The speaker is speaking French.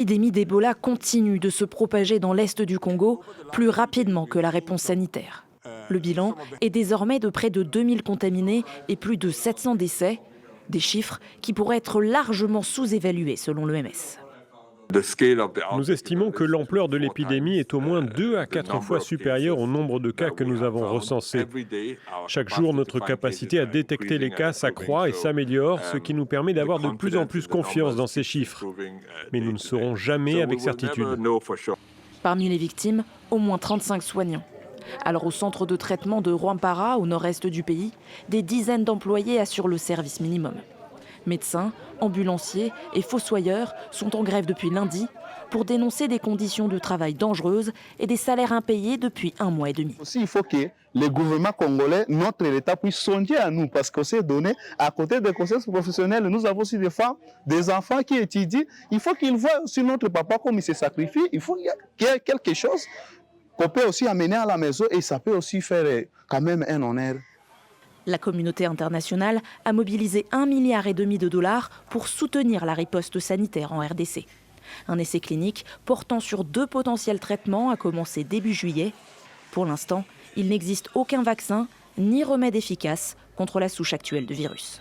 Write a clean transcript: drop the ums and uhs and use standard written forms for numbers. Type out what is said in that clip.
L'épidémie d'Ebola continue de se propager dans l'est du Congo plus rapidement que la réponse sanitaire. Le bilan est désormais de près de 2000 contaminés et plus de 700 décès, des chiffres qui pourraient être largement sous-évalués selon l'OMS. Nous estimons que l'ampleur de l'épidémie est au moins 2 à 4 fois supérieure au nombre de cas que nous avons recensés. Chaque jour, notre capacité à détecter les cas s'accroît et s'améliore, ce qui nous permet d'avoir de plus en plus confiance dans ces chiffres. Mais nous ne saurons jamais avec certitude. Parmi les victimes, au moins 35 soignants. Alors au centre de traitement de Rwampara, au nord-est du pays, des dizaines d'employés assurent le service minimum. Médecins, ambulanciers et fossoyeurs sont en grève depuis lundi pour dénoncer des conditions de travail dangereuses et des salaires impayés depuis 1 mois et demi. Aussi, il faut que le gouvernement congolais, notre État, puisse songer à nous parce que c'est donné à côté des conseils professionnels. Nous avons aussi des femmes, des enfants qui étudient. Il faut qu'ils voient aussi notre papa comme il se sacrifie. Il faut qu'il y ait quelque chose qu'on peut aussi amener à la maison et ça peut aussi faire quand même un honneur. La communauté internationale a mobilisé 1,5 milliard de dollars pour soutenir la riposte sanitaire en RDC. Un essai clinique portant sur 2 potentiels traitements a commencé début juillet. Pour l'instant, il n'existe aucun vaccin ni remède efficace contre la souche actuelle du virus.